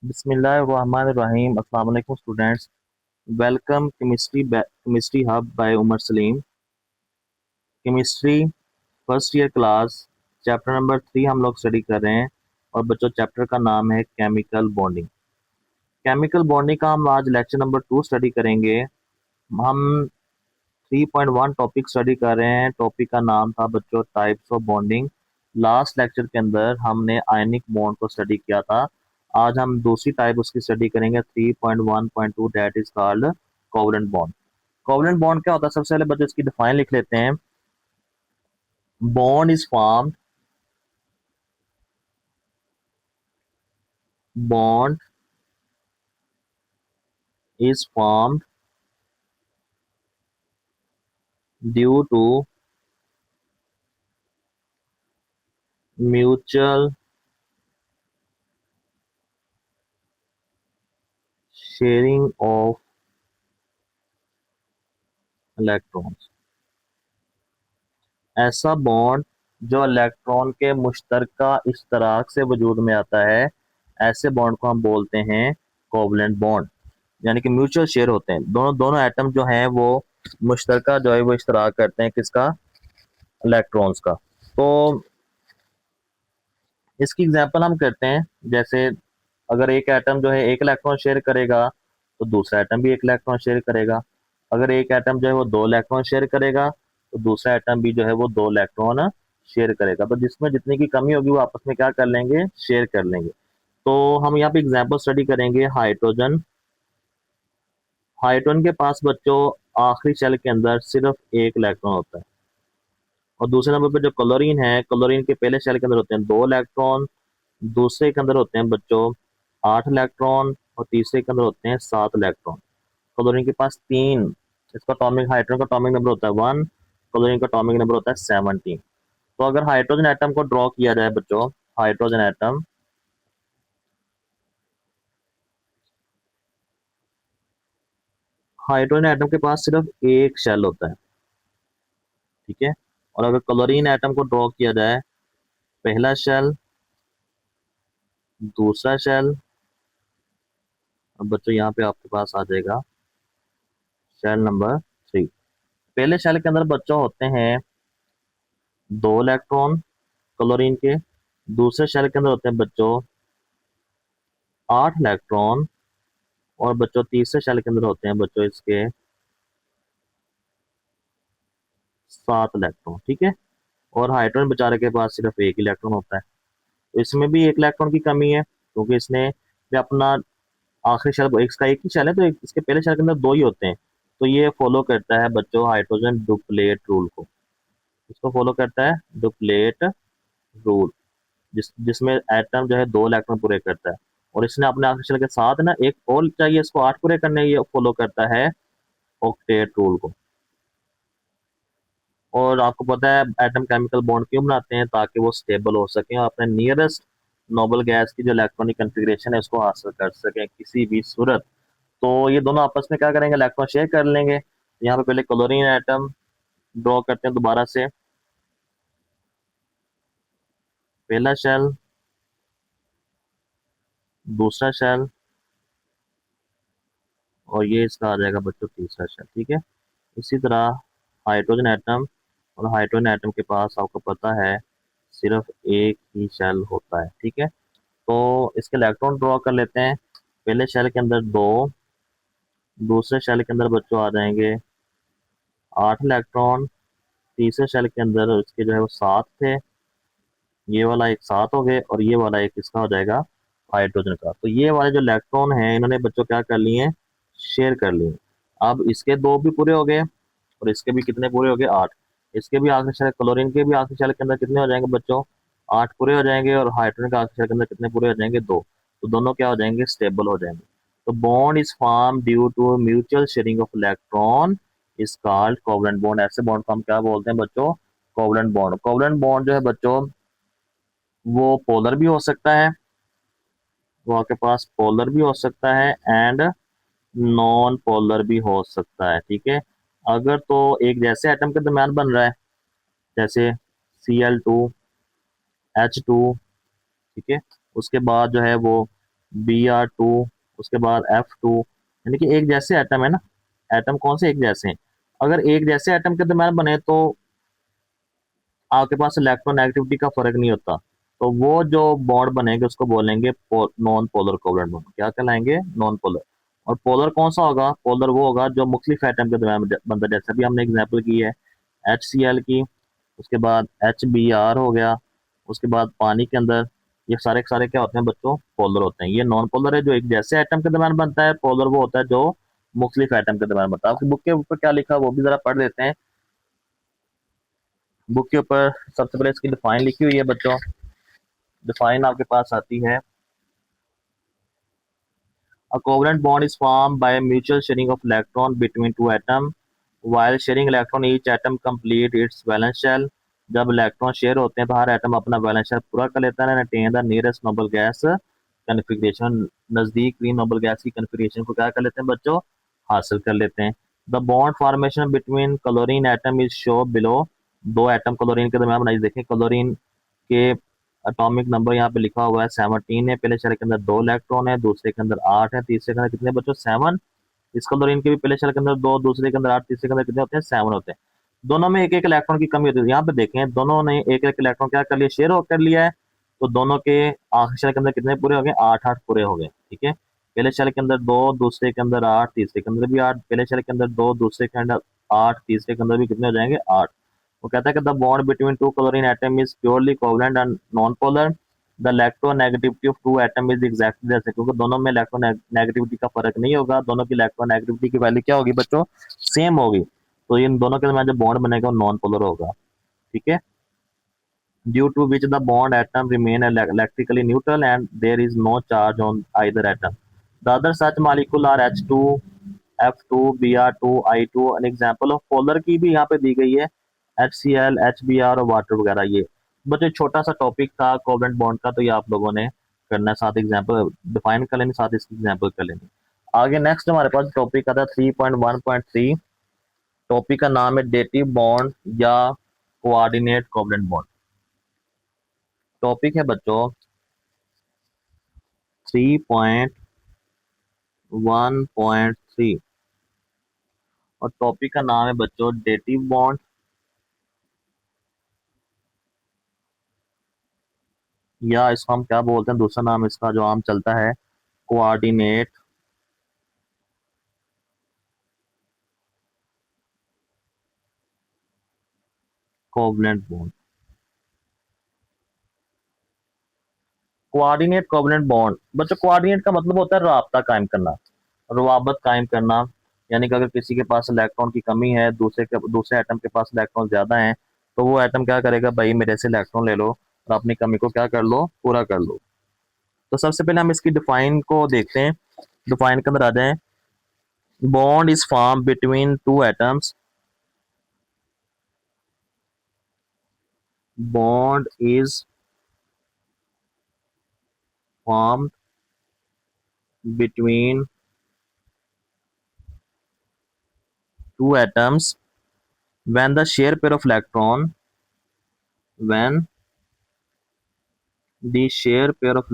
बिस्मिल्लाहिर्रहमानिर्रहीम। अस्सलाम वालेकुम students. Welcome chemistry hub by Umar Salim. Chemistry first year class chapter number 3 हम लोग स्टडी कर रहे हैं और बच्चों चैप्टर का नाम है केमिकल बॉन्डिंग। केमिकल बॉन्डिंग का हम आज लेक्चर नंबर 2 स्टडी करेंगे। हम 3.1 टॉपिक स्टडी कर रहे हैं। टॉपिक का नाम था बच्चों types of bonding. Last lecture के अंदर हमने आयनिक बॉन्ड को स्टडी किया था। आज हम दूसरी टाइप उसकी स्टडी करेंगे 3.1.2 that is called covalent bond. Covalent bond क्या होता है? सबसे पहले बच्चों इसकी डिफाइन लिख लेते हैं। Bond is formed bond is formed due to mutual sharing of electrons. ऐसा बॉन्ड जो इलेक्ट्रॉन के मुश्तरका इश्तराक से वजूद में आता है, ऐसे बॉन्ड को हम बोलते हैं कोवलेंट बॉन्ड। यानी कि म्यूचुअल शेयर होते हैं, दोनों दोनों एटम जो हैं वो मुश्तरका जो है वो इश्तराक करते हैं किसका? इलेक्ट्रॉन्स का। तो इसकी एग्जांपल हम करते हैं। जैसे अगर एक एटम जो है एक इलेक्ट्रॉन शेयर करेगा तो दूसरा एटम भी एक इलेक्ट्रॉन शेयर करेगा। अगर एक एटम जो है वो दो इलेक्ट्रॉन शेयर करेगा तो दूसरा एटम भी जो है वो दो इलेक्ट्रॉन शेयर करेगा। तो जिसमें जितनी की कमी होगी वो आपस में क्या कर लेंगे? शेयर कर लेंगे। तो हम यहाँ पे एग्जाम्पल स्टडी करेंगे हाइड्रोजन। हाइड्रोजन के पास बच्चों आखिरी शेल के अंदर सिर्फ एक इलेक्ट्रॉन होता है। और दूसरे नंबर पे जो क्लोरीन है, क्लोरीन के पहले शेल के अंदर होते हैं दो इलेक्ट्रॉन, दूसरे के अंदर होते हैं बच्चों आठ इलेक्ट्रॉन और तीसरे के अंदर होते हैं सात इलेक्ट्रॉन। क्लोरीन के पास तीन, इसका अटोमिक हाइड्रोजन का अटोमिक नंबर होता है 1, क्लोरीन का अटोमिक नंबर होता है 17। तो अगर हाइड्रोजन एटम को ड्रॉ किया जाए बच्चों, हाइड्रोजन एटम, हाइड्रोजन एटम के पास सिर्फ एक शेल होता है, ठीक है। और अगर क्लोरीन एटम को ड्रॉ किया जाए, पहला शेल, दूसरा शेल, अब बच्चों यहाँ पे आपके पास आ जाएगा शेल नंबर 3। पहले शेल के अंदर बच्चों होते हैं दो इलेक्ट्रॉन क्लोरीन के, दूसरे शेल के अंदर होते हैं बच्चों आठ इलेक्ट्रॉन और बच्चों तीसरे शेल के अंदर होते हैं बच्चों इसके सात इलेक्ट्रॉन, ठीक है। और हाइड्रोजन बेचारे के पास सिर्फ एक इलेक्ट्रॉन होता है। तो इसमें भी एक इलेक्ट्रॉन की कमी है क्योंकि इसने भी अपना आखिरी शेल, इसका एक ही शेल है तो इसके पहले शेल के अंदर दो ही होते हैं। तो ये फॉलो करता है बच्चों हाइड्रोजन डुप्लेट रूल को। इसको फॉलो करता है डुप्लेट रूल, जिसमें एटम जो है दो इलेक्ट्रॉन पूरे करता है। और इसने अपने आखिरी शेल के साथ ना एक और चाहिए इसको आठ पूरे करने, ये फॉलो करता है ऑक्टेट रूल को। और आपको पता है एटम केमिकल बॉन्ड क्यों बनाते हैं? ताकि वो स्टेबल हो सकें और अपने नियरेस्ट नोबल गैस की जो इलेक्ट्रॉनिक कन्फिग्रेशन है उसको हासिल कर सकें किसी भी सूरत। तो ये दोनों आपस में क्या करेंगे? इलेक्ट्रॉन शेयर कर लेंगे। यहाँ पे पहले क्लोरीन एटम ड्रॉ करते हैं दोबारा से। पहला शेल, दूसरा शेल और ये इसका आ जाएगा बच्चों तीसरा शेल, ठीक है। इसी तरह हाइड्रोजन एटम, और हाइड्रोजन एटम के पास आपको पता है सिर्फ एक ही शेल होता है, ठीक है। तो इसके इलेक्ट्रॉन ड्रॉ कर लेते हैं। पहले शेल के अंदर दो, दूसरे शेल के अंदर बच्चों आ जाएंगे आठ इलेक्ट्रॉन, तीसरे शेल के अंदर इसके जो है वो सात थे। ये वाला एक सात हो गए और ये वाला एक इसका हो जाएगा हाइड्रोजन का। तो ये वाले जो इलेक्ट्रॉन हैं इन्होंने बच्चों क्या कर लिए हैं? शेयर कर लिए। अब इसके दो भी पूरे हो गए और इसके भी कितने पूरे हो गए? आठ। इसके भी आखिरी शेल, क्लोरीन के भी आखिरी शेल के अंदर कितने हो जाएंगे बच्चों? आठ पूरे हो जाएंगे। और हाइड्रोजन के आखिरी शेल के अंदर कितने पूरे हो जाएंगे? दो। तो दोनों क्या हो जाएंगे? स्टेबल हो जाएंगे। तो bond is form due to mutual sharing of electron is called covalent bond. ऐसे बॉन्ड को हम क्या बोलते हैं बच्चों? Covalent bond. कोवलेंट बॉन्ड जो है बच्चों वो पोलर भी हो सकता है, वो आपके पास पोलर भी हो सकता है एंड नॉन पोलर भी हो सकता है, ठीक है। अगर तो एक जैसे एटम के दरम्यान बन रहा है, जैसे Cl2 H2, ठीक है, उसके बाद जो है वो Br2, उसके बाद F2, यानी कि एक जैसे एटम है ना, एटम कौन से एक जैसे हैं। अगर एक जैसे एटम के दरम्यान बने तो आपके पास इलेक्ट्रोनेगेटिविटी का फर्क नहीं होता, तो वो जो बॉन्ड बनेंगे उसको बोलेंगे नॉन पोलर कोवलेंट बॉन्ड। क्या कहलाएंगे? Non polar. और पोलर कौन सा होगा? पोलर वो होगा जो मुख्तलिफ एटम के दरम्यान बनता है, जैसे भी हमने एग्जाम्पल की है HCl की, उसके बाद HBr हो गया, उसके बाद पानी के अंदर, ये सारे के सारे क्या होते हैं बच्चों? पोलर होते हैं। ये नॉन पोलर है जो एक जैसे एटम के दरम्यान बनता है, पोलर वो होता है जो मुख्तलिफ एटम के दरम्यान बनता है। आपकी बुक के ऊपर क्या लिखा है वो भी जरा पढ़ देते हैं। बुक के ऊपर सबसे पहले इसकी डिफाइन लिखी हुई है बच्चों। डिफाइन आपके पास आती है, a covalent bond is formed by a mutual sharing of electron between two atoms. While sharing electron, each atom complete its valence shell. जब इलेक्ट्रॉन शेयर होते हैं तो हर एटम अपना वैलेंस शेल पूरा कर लेता है, attain the nearest noble gas configuration, नजदीक ग्रीन नोबल गैस की कन्फिग्रेशन को क्या कर लेते हैं बच्चों? हासिल कर लेते हैं। The bond formation between chlorine atom is show below. दो एटम क्लोरीन के दरमियान बनाई, देखें क्लोरीन के एटॉमिक नंबर यहाँ पे लिखा हुआ है 17 है। पहले शेल के अंदर 2 इलेक्ट्रॉन है, दूसरे के अंदर 8 है, तीसरे के अंदर कितने बच्चों? 7। इस क्लोरीन के भी पहले शेल के अंदर 2, दूसरे के अंदर 8, तीसरे के अंदर कितने होते हैं? 7 होते हैं। दोनों में एक एक इलेक्ट्रॉन की कमी होती है। यहाँ पे देखें दोनों ने एक एक इलेक्ट्रॉन क्या कर लिया? शेयर कर लिया है। तो दोनों के आखिरी शेल के अंदर कितने पूरे हो गए? 8 8 पूरे हो गए। ठीक है, पहले शेल के अंदर 2, दूसरे के अंदर 8, तीसरे के अंदर भी 8, पहले शेल के अंदर 2, दूसरे के अंदर 8, तीसरे के अंदर भी कितने हो जाएंगे? 8। वो कहता है कि the bond between two chlorine atom is purely covalent and non polar. The electronegativity of two atom is exactly जैसे, क्योंकि दोनों में इलेक्ट्रोनेगेटिविटी का फर्क नहीं होगा, दोनों की इलेक्ट्रोनेगेटिविटी की वैल्यू क्या होगी बच्चों? सेम होगी। तो इन दोनों के दरमियान जो बॉन्ड बनेगा वो नॉन पोलर होगा। ठीक है, due to which the bond atom remain electrically neutral and there is no charge on either atom. The other such molecule are H2, F2, Br2, I2। An example of polar की भी यहाँ पे दी गई है, HCl, HBr और water वगैरह। ये बच्चे छोटा सा टॉपिक था कोवेलेंट बॉन्ड का, तो ये आप लोगों ने करना है, साथ एग्जांपल डिफाइन कर लेनी, साथ इसकी एग्जांपल कर लेनी। आगे नेक्स्ट हमारे पास टॉपिक आता है 3.1.3। टॉपिक का नाम है डेटिव बॉन्ड या कोऑर्डिनेट कोवेलेंट बॉन्ड। टॉपिक है बच्चों 3.1.3 और टॉपिक का नाम है बच्चों डेटिव बॉन्ड, या इसको हम क्या बोलते हैं, दूसरा नाम इसका जो आम चलता है, coordinate covalent bond. Coordinate covalent bond बच्चों, कोऑर्डिनेट का मतलब होता है राब्ता कायम करना, रवाबत कायम करना। यानी कि अगर किसी के पास इलेक्ट्रॉन की कमी है, दूसरे एटम के पास इलेक्ट्रॉन ज्यादा है, तो वो एटम क्या करेगा? भाई मेरे से इलेक्ट्रॉन ले लो और अपनी कमी को क्या कर लो? पूरा कर लो। तो सबसे पहले हम इसकी डिफाइन को देखते हैं। डिफाइन के अंदर आ जाए, bond is form between two atoms. Bond is form between two atoms when the share pair of electron when the share pair of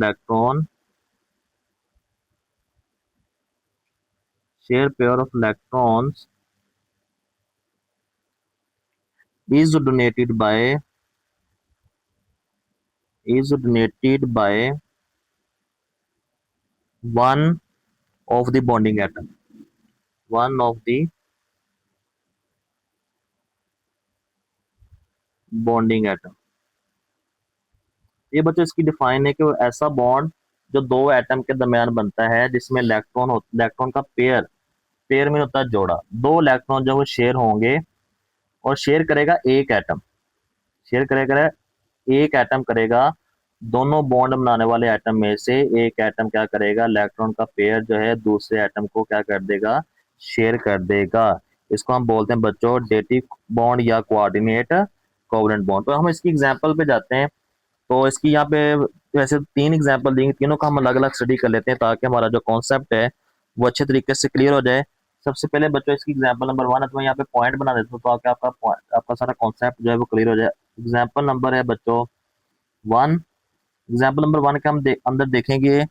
electrons is donated by one of the bonding atom, one of the bonding atom। ये बच्चों इसकी define है कि वो ऐसा bond जो दो atom के दरमियान बनता है जिसमें इलेक्ट्रॉन का पेयर, पेयर में होता है जोड़ा, दो इलेक्ट्रॉन जो वो शेयर होंगे और शेयर करेगा एक एटम, शेयर करेगा एक एटम करेगा। दोनों बॉन्ड बनाने वाले एटम में से एक एटम क्या करेगा? इलेक्ट्रॉन का पेयर जो है दूसरे एटम को क्या कर देगा? शेयर कर देगा। इसको हम बोलते हैं बच्चों डेटिव बॉन्ड या कोऑर्डिनेट कोवेलेंट बॉन्ड। तो हम इसकी एग्जांपल पे जाते हैं। तो इसकी यहाँ पे वैसे 3 एग्जांपल देंगे, तीनों का हम अलग अलग स्टडी कर लेते हैं ताकि हमारा जो कॉन्सेप्ट है वो अच्छे तरीके से क्लियर हो जाए। सबसे पहले बच्चों इसकी एग्जांपल नंबर 1 है, तो मैं यहाँ पे पॉइंट बना देता हूँ ताकि आपका सारा कॉन्सेप्ट जो है वो क्लियर हो जाए। एग्जाम्पल नंबर है बच्चों 1। एग्जाम्पल नंबर 1 के हम अंदर देखेंगे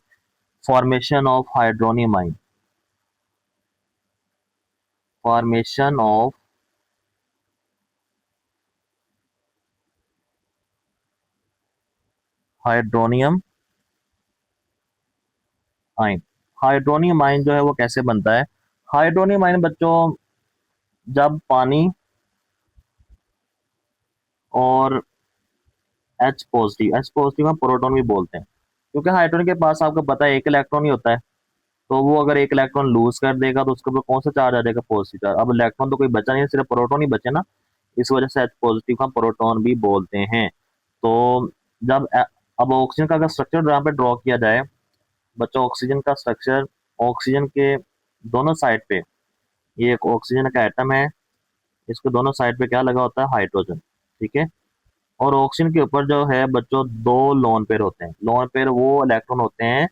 फॉर्मेशन ऑफ हाइड्रोनियम आइन, फॉर्मेशन ऑफ हाइड्रोनियम आइन। हाइड्रोनियम आइन जो है वो कैसे बनता है? हाइड्रोनियम आइन बच्चों, जब पानी और एच पॉजिटिव हम प्रोटॉन भी बोलते हैं, क्योंकि हाइड्रोजन के पास आपको पता है एक इलेक्ट्रॉन ही होता है। तो वो अगर एक इलेक्ट्रॉन लूज कर देगा तो उसके ऊपर कौन सा चार्ज आ जाएगा? Positive charge. अब इलेक्ट्रॉन तो कोई बचा नहीं है, सिर्फ प्रोटॉन ही बचे ना, इस वजह से एच पॉजिटिव का प्रोटॉन भी बोलते हैं। तो जब अब ऑक्सीजन का अगर स्ट्रक्चर यहाँ पे ड्रॉ किया जाए बच्चों, ऑक्सीजन का स्ट्रक्चर, ऑक्सीजन के दोनों साइड पे, ये एक ऑक्सीजन का एटम है, इसके दोनों साइड पे क्या लगा होता है? हाइड्रोजन, ठीक है। और ऑक्सीजन के ऊपर जो है बच्चों दो लोन पेयर होते हैं। लोन पेयर वो इलेक्ट्रॉन होते हैं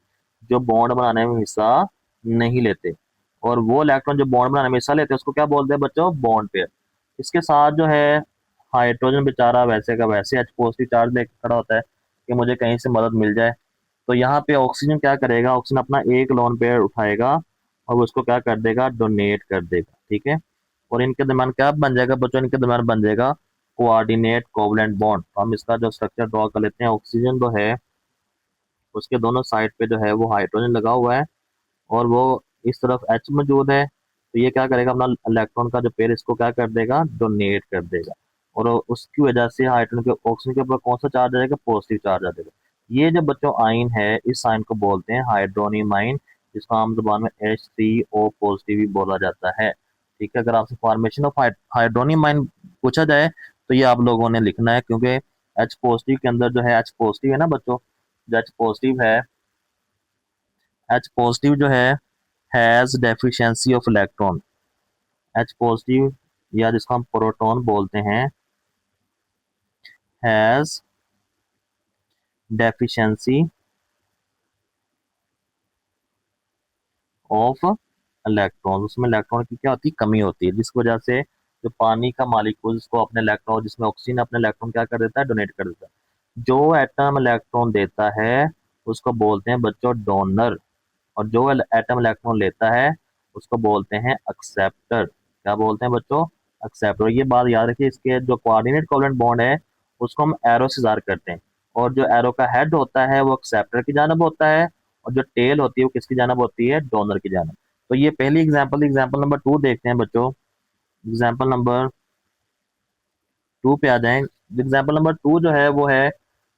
जो बॉन्ड बनाने में हिस्सा नहीं लेते, और वो इलेक्ट्रॉन जो बॉन्ड बनाने में हिस्सा लेते हैं उसको क्या बोलते हैं बच्चों? Bond pair. इसके साथ जो है हाइड्रोजन बेचारा वैसे का वैसे एच पॉजिटिव चार्ज लेकर खड़ा होता है कि मुझे कहीं से मदद मिल जाए। तो यहाँ पे ऑक्सीजन क्या करेगा? ऑक्सीजन अपना एक लोन पेयर उठाएगा और वो उसको क्या कर देगा? डोनेट कर देगा, ठीक है। और इनके दरम्यान क्या बन जाएगा बच्चों? इनके दरम्यान बन जाएगा कोऑर्डिनेट कोवलेंट बॉन्ड। तो हम इसका जो स्ट्रक्चर ड्रॉ कर लेते हैं, ऑक्सीजन जो है उसके दोनों साइड पे जो है वो हाइड्रोजन लगा हुआ है, और वो इस तरफ एच मौजूद है। तो ये क्या करेगा? अपना इलेक्ट्रॉन का जो पेयर इसको क्या कर देगा? डोनेट कर देगा, और उसकी वजह से हाइड्रोजन के ऑक्सीजन के ऊपर कौन सा चार्ज आ जाएगा? पॉजिटिव चार्ज आ जाएगा। ये जो बच्चों आइन है, इस आइन को बोलते हैं हाइड्रोनियम आइन, जिसको आम जुबान में H3O पॉजिटिव भी बोला जाता है, ठीक है। अगर आपसे फॉर्मेशन ऑफ हाइड्रोनियम आइन पूछा जाए तो ये आप लोगों ने लिखना है, क्योंकि एच पॉजिटिव के अंदर जो है, एच पॉजिटिव है ना बच्चों, जो एच पॉजिटिव है, एच पॉजिटिव जो है has deficiency of electron. H positive या जिसको हम प्रोटॉन बोलते हैं, हैज डेफिशिएंसी ऑफ इलेक्ट्रॉन। उसमें इलेक्ट्रॉन की क्या होती है? कमी होती है, जिसकी वजह से जो पानी का मालिक्यूल जिसको अपने इलेक्ट्रॉन, जिसमें ऑक्सीजन अपने इलेक्ट्रॉन क्या कर देता है? डोनेट कर देता है। जो एटम इलेक्ट्रॉन देता है उसको बोलते हैं बच्चों डोनर, और जो एटम इलेक्ट्रॉन लेता है उसको बोलते हैं एक्सेप्टर। क्या बोलते हैं बच्चों? एक्सेप्टर। ये बात याद रखिए, इसके जो कोऑर्डिनेट कोवलेंट बॉन्ड है उसको हम एरो से जार करते हैं, और जो एरो का हेड होता है वो एक्सेप्टर की जानब होता है, और जो टेल होती है वो किसकी जानब होती है? डोनर की जानब। तो ये पहली एग्जाम्पल नंबर 2 देखते हैं बच्चों। एग्जाम्पल नंबर 2 पे आ जाएं। एग्जाम्पल नंबर 2 जो है वो है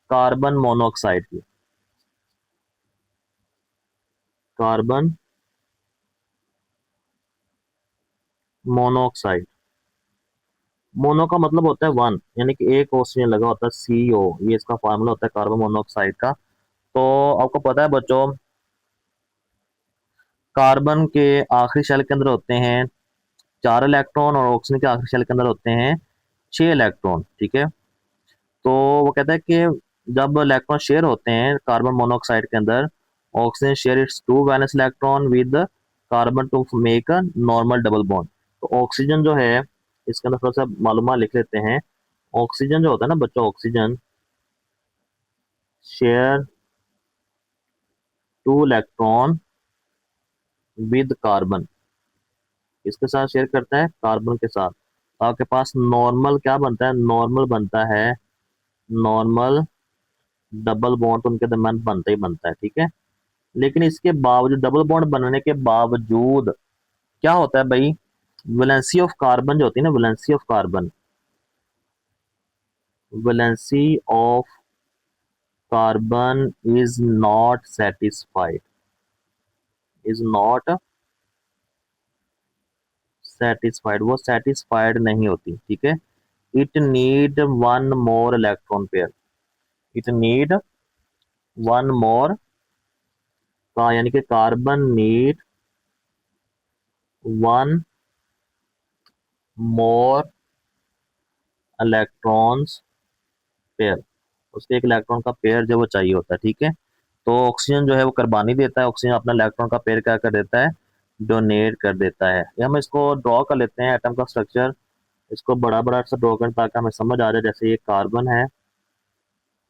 कार्बन मोनोऑक्साइड की। कार्बन मोनोऑक्साइड, मोनो का मतलब होता है वन, यानी कि एक ऑक्सीजन लगा होता है, CO, ये इसका फार्मूला होता है कार्बन मोनोऑक्साइड का। तो आपको पता है बच्चों, कार्बन के आखिरी शेल के अंदर होते हैं 4 इलेक्ट्रॉन, और ऑक्सीजन के आखिरी शेल के अंदर होते हैं 6 इलेक्ट्रॉन, ठीक है। तो वो कहता है कि जब इलेक्ट्रॉन शेयर होते हैं कार्बन मोनोऑक्साइड के अंदर, oxygen share its 2 valence electron with carbon to make a normal double bond. तो ऑक्सीजन जो है, इसके अंदर थोड़ा सा मालूमात लिख लेते हैं। ऑक्सीजन जो होता है ना बच्चों, oxygen share 2 electron with carbon, इसके साथ शेयर करता है कार्बन के साथ। तो आपके पास नॉर्मल क्या बनता है? नॉर्मल बनता है, नॉर्मल डबल बॉन्ड तो उनके दरम्यान बनता ही बनता है, ठीक है। लेकिन इसके बावजूद, डबल बॉन्ड बनने के बावजूद क्या होता है भाई? वैलेंसी ऑफ कार्बन जो होती है ना, valency of carbon, valency of carbon is not satisfied, is not satisfied, वो सेटिस्फाइड नहीं होती, ठीक है। It need one more electron pair, it need one more का, यानी कि carbon need one more electrons pair, उसके एक इलेक्ट्रॉन का पेयर जो वो चाहिए होता है, ठीक है। तो ऑक्सीजन जो है वो कुर्बानी देता है, ऑक्सीजन अपना इलेक्ट्रॉन का पेयर क्या कर देता है? डोनेट कर देता है। ये हम इसको ड्रॉ कर लेते हैं एटम का स्ट्रक्चर, इसको बड़ा बड़ा सा ड्रॉ करें ताकि हमें समझ आ जाए। जैसे ये कार्बन है,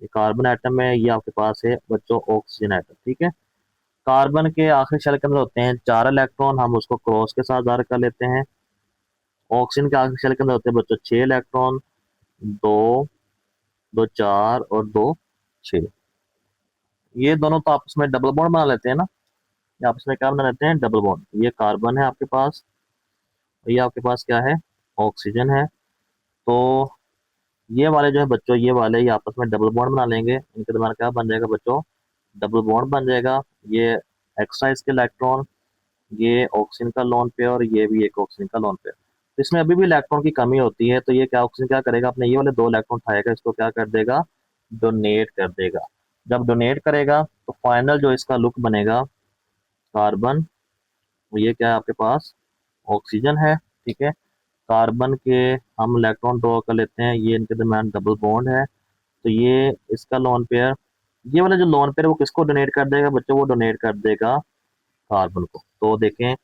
ये कार्बन एटम है, ये आपके पास है बच्चों ऑक्सीजन एटम, ठीक है। कार्बन के आखिरी शेल के अंदर होते हैं 4 इलेक्ट्रॉन, हम उसको क्रॉस के साथ ज़ाहिर कर लेते हैं। ऑक्सीजन के आखिरी शेल के अंदर होते हैं बच्चों 6 इलेक्ट्रॉन, 2, 2 4 और 2 6। ये दोनों तो आपस में डबल बॉन्ड बना लेते हैं ना, ये आपस में क्या बना लेते हैं, डबल बॉन्ड। ये कार्बन है आपके पास, ये आपके पास क्या है, ऑक्सीजन है। तो ये वाले जो है बच्चों, ये वाले ये आपस में डबल बॉन्ड बना लेंगे, इनके दरमियान क्या बन जाएगा बच्चों, डबल बॉन्ड बन जाएगा। ये एक्स्ट्रा इसके इलेक्ट्रॉन, ये ऑक्सीजन का लोन पेयर और ये भी एक ऑक्सीजन का लोन पेयर। तो इसमें अभी भी इलेक्ट्रॉन की कमी होती है, तो ये क्या ऑक्सीजन क्या करेगा, अपने ये वाले 2 इलेक्ट्रॉन उठाएगा, इसको क्या कर देगा, डोनेट कर देगा। जब डोनेट करेगा तो फाइनल जो इसका लुक बनेगा कार्बन, ये क्या है आपके पास, ऑक्सीजन है, ठीक है। कार्बन के हम इलेक्ट्रॉन ड्रॉ कर लेते हैं, ये इनके दरमियान डबल बॉन्ड है, तो ये इसका लोन पेयर, ये वाला जो लोन पेयर वो किसको डोनेट कर देगा बच्चों, वो डोनेट कर देगा कार्बन को। तो देखें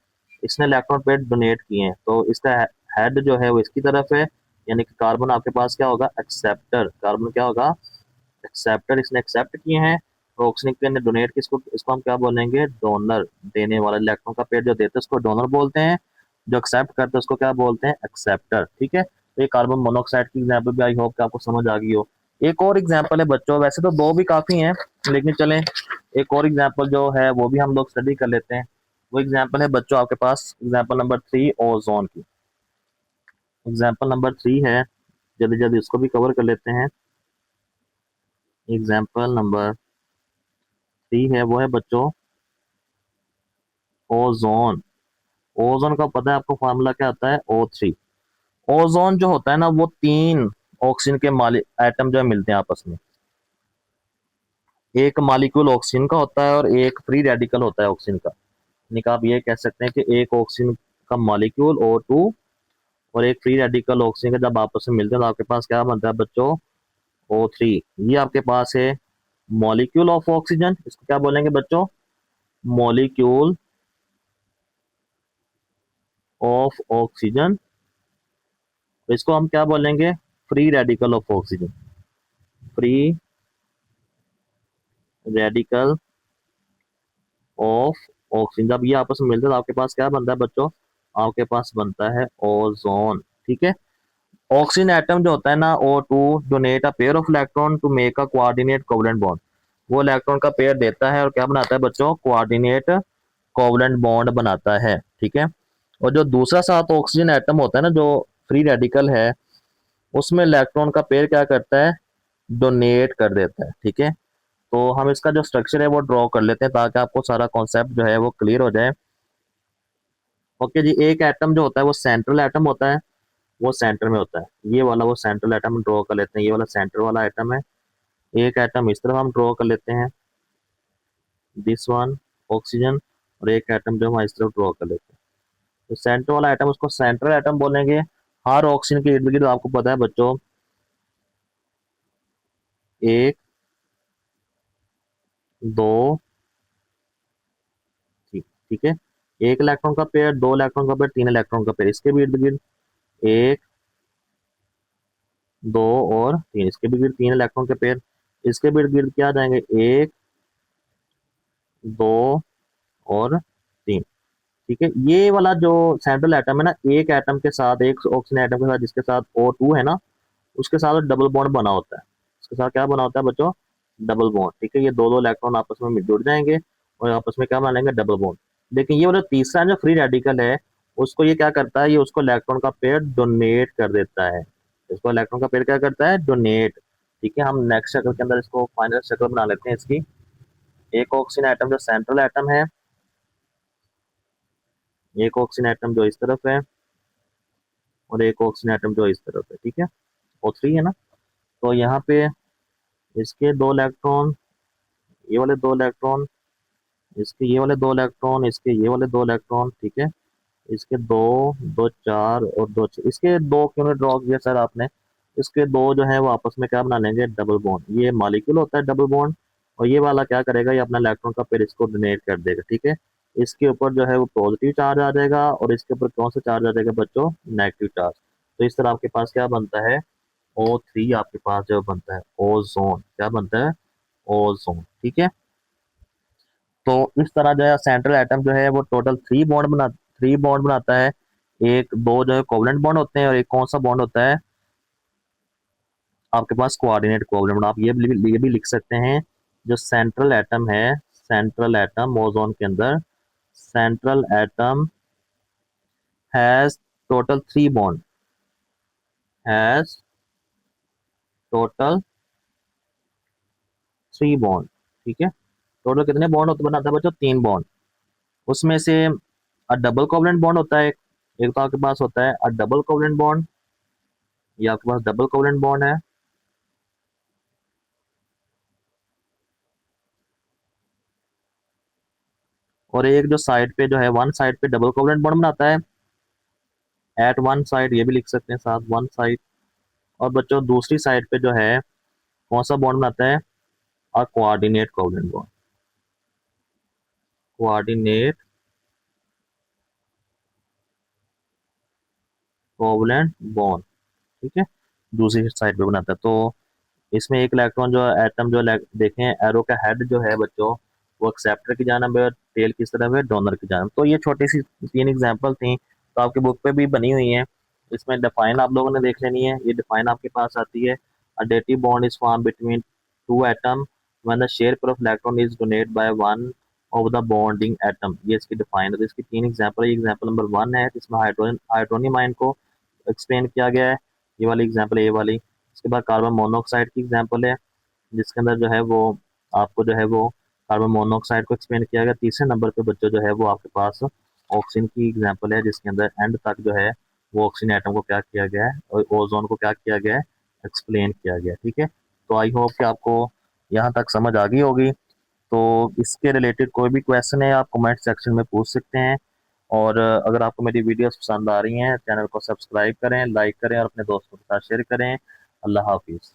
इसने इलेक्ट्रॉन पेयर डोनेट किए हैं, तो इसका हेड जो है वो इसकी तरफ है, यानी कि कार्बन आपके पास क्या होगा, एक्सेप्टर। कार्बन क्या होगा, एक्सेप्टर, इसने एक्सेप्ट किए हैं। तो ऑक्सीजन ने डोनेट किसको, इसको हम क्या बोलेंगे, डोनर। देने वाला इलेक्ट्रॉन का पेयर जो देते हैं उसको डोनर बोलते हैं, जो एक्सेप्ट करते हैं उसको क्या बोलते हैं, एक्सेप्टर, ठीक है। तो ये कार्बन मोनोऑक्साइड की एग्जाम्पल भी आई होप कि आपको समझ आ गई हो। एक और एग्जाम्पल है बच्चों, वैसे तो 2 भी काफी हैं, लेकिन चलें एक और एग्जाम्पल जो है वो भी हम लोग स्टडी कर लेते हैं। वो एग्जाम्पल है बच्चों आपके पास, एग्जाम्पल नंबर 3 ओजोन की। एग्जाम्पल नंबर 3 है, जल्दी जल्दी इसको भी कवर कर लेते हैं। एग्जाम्पल नंबर 3 है, वो है बच्चों ओजोन। ओजोन का पता है आपको फार्मूला क्या होता है, O3। ओजोन जो होता है ना, वो 3 ऑक्सीजन के एटम जो है मिलते हैं आपस में। एक मॉलिक्यूल ऑक्सीजन का होता है और एक फ्री रेडिकल होता है ऑक्सीजन का। यानी कि आप ये कह सकते हैं कि एक ऑक्सीजन का मॉलिक्यूल O2 और एक फ्री रेडिकल ऑक्सीजन का जब आपस में मिलते हैं तो आपके पास क्या बनता है बच्चों, O3। ये आपके पास है मॉलिक्यूल ऑफ ऑक्सीजन, इसको क्या बोलेंगे बच्चों, मॉलिक्यूल ऑफ ऑक्सीजन। तो इसको हम क्या बोलेंगे, free radical of oxygen, free radical of oxygen. जब ये आपस में मिलते हैं तो आपके पास क्या बनता है बच्चों, आपके पास बनता है ओजोन, ठीक है। ऑक्सीजन एटम जो होता है ना, O2 donate a pair of electron to make a coordinate covalent bond. वो इलेक्ट्रॉन का पेयर देता है और क्या बनाता है बच्चों, कोऑर्डिनेट कोवलेंट बॉन्ड बनाता है, ठीक है। और जो दूसरा साथ ऑक्सीजन एटम होता है ना, जो फ्री रेडिकल है, उसमें इलेक्ट्रॉन का पेयर क्या करता है, डोनेट कर देता है, ठीक है। तो हम इसका जो स्ट्रक्चर है वो ड्रॉ कर लेते हैं ताकि आपको सारा कॉन्सेप्ट जो है वो क्लियर हो जाए। ओके जी, एक एटम जो होता है वो सेंट्रल एटम होता है, वो सेंटर में होता है, ये वाला वो सेंट्रल एटम ड्रॉ कर लेते हैं, ये वाला सेंटर वाला एटम है। एक एटम इस तरफ हम ड्रॉ कर लेते हैं, दिस वन, ऑक्सीजन। और एक एटम जो हम इस तरफ ड्रॉ कर लेते हैं, तो सेंटर वाला एटम उसको सेंट्रल एटम बोलेंगे। हर ऑक्सीजन के इर्द गिर्द आपको पता है बच्चों, एक, दो, ठीक, ठीक है, एक इलेक्ट्रॉन का पेयर, 2 इलेक्ट्रॉन का पेयर, 3 इलेक्ट्रॉन का पेयर, इसके भी इर्द गिर्द एक, 2 और 3, इसके भी गिर्द 3 इलेक्ट्रॉन के पेयर। इसके भी इर्द गिर्द क्या आ जाएंगे, एक, 2 और 3, ठीक है। ये वाला जो सेंट्रल एटम है ना, एक एटम के साथ, एक ऑक्सीजन एटम के साथ जिसके साथ O2 है ना, उसके साथ डबल बॉन्ड बना होता है। इसके साथ क्या बना होता है बच्चों, डबल बॉन्ड, ठीक है। ये दो दो इलेक्ट्रॉन आपस में जुड़ जाएंगे और आपस में क्या बना डबल बॉन्ड। लेकिन ये वाला तीसरा जो फ्री रेडिकल है, उसको ये क्या करता है, ये उसको इलेक्ट्रॉन का पेयर डोनेट कर देता है। इसको इलेक्ट्रॉन का पेयर क्या करता है, डोनेट, ठीक है। हम नेक्स्ट शक्ल के अंदर इसको फाइनल शक्ल बना लेते हैं इसकी। एक ऑक्सीजन एटम जो सेंट्रल एटम है, एक ऑक्सीजन एटम जो इस तरफ है और एक ऑक्सीजन एटम जो इस तरफ है, ठीक है। O3 है ना, तो यहाँ पे इसके 2 इलेक्ट्रॉन, ये वाले 2 इलेक्ट्रॉन, इसके ये वाले 2 इलेक्ट्रॉन, इसके ये वाले 2 इलेक्ट्रॉन, ठीक है। इसके दो, 2 4 और 2 6, इसके दो क्यों ड्रॉ किया सर आपने, इसके दो जो है वो आपस में क्या बना लेंगे, डबल बॉन्ड। ये मॉलिक्यूल होता है डबल बॉन्ड, और ये वाला क्या करेगा, ये अपना इलेक्ट्रॉन का पेयर इसको डोनेट कर देगा, ठीक है। इसके ऊपर जो है वो पॉजिटिव चार्ज आ जाएगा और इसके ऊपर कौन सा चार्ज आ जाएगा बच्चों, नेगेटिव चार्ज। तो इस तरह आपके पास क्या बनता है, O3 आपके पास जो बनता है ओजोन, क्या बनता है, ओजोन, ठीक है। तो इस तरह जो है सेंट्रल एटम जो है वो टोटल 3 बॉन्ड बनाता है। एक दो जो है कोवलेंट बॉन्ड होते हैं और एक कौन सा बॉन्ड होता है आपके पास कोऑर्डिनेट कोवलेंट बॉन्ड। आप ये भी लिख सकते हैं जो सेंट्रल एटम है, सेंट्रल एटम ओजोन के अंदर, central atom has total 3 bond, has total 3 bond. ठीक है, टोटल कितने बॉन्ड होते बनाता है बच्चों? 3 बॉन्ड। उसमें से डबल कोवलेंट बॉन्ड होता है, एक तो आपके पास होता है डबल कोवलेंट बॉन्ड, ये आपके पास डबल कोवलेंट बॉन्ड है। और एक जो साइड पे जो है वन साइड पे डबल कोवलेंट बॉन्ड बनाता है एट वन साइड, ये भी लिख सकते हैं साथ, वन साइड। और बच्चों दूसरी साइड पे जो है कौन सा बॉन्ड बनाता है? और coordinate covalent bond, coordinate covalent bond. ठीक है, दूसरी साइड पे बनाता है। तो इसमें एक इलेक्ट्रॉन जो एटम जो देखें एरो का हेड जो है बच्चों वो एक्सेप्टर की जानब है और टेल किस तरफ है? डोनर की जानब। तो ये छोटी सी 3 एग्जांपल थी, तो आपके बुक पे भी बनी हुई है। इसमें डिफाइन आप लोगों ने देख लेनी है, ये डिफाइन आपके पास आती है। A dative bond is form between two atom when the share pair of electron is donate by one of the bonding atom. ये इसकी डिफाइन है। तो इसकी 3 एग्जांपल, एग्जांपल नंबर 1 है जिसमें हाइड्रोनियम आयन को एक्सप्लेन किया गया है, ये वाली एग्जांपल, ये वाली। उसके बाद कार्बन मोनोऑक्साइड की एग्जांपल है जिसके अंदर जो है वो आपको जो है वो कार्बन मोनोऑक्साइड को एक्सप्लेन किया गया। तीसरे नंबर पे बच्चों जो है वो आपके पास ऑक्सीजन की एग्जांपल है जिसके अंदर एंड तक जो है वो ऑक्सीजन एटम को क्या किया गया है और ओजोन को क्या किया गया है? एक्सप्लेन किया गया है। ठीक है, तो आई होप कि आपको यहाँ तक समझ आ गई होगी। तो इसके रिलेटेड कोई भी क्वेश्चन है आप कमेंट सेक्शन में पूछ सकते हैं। और अगर आपको मेरी वीडियोस पसंद आ रही हैं, चैनल को सब्सक्राइब करें, लाइक करें और अपने दोस्तों के साथ शेयर करें। अल्लाह हाफिज़।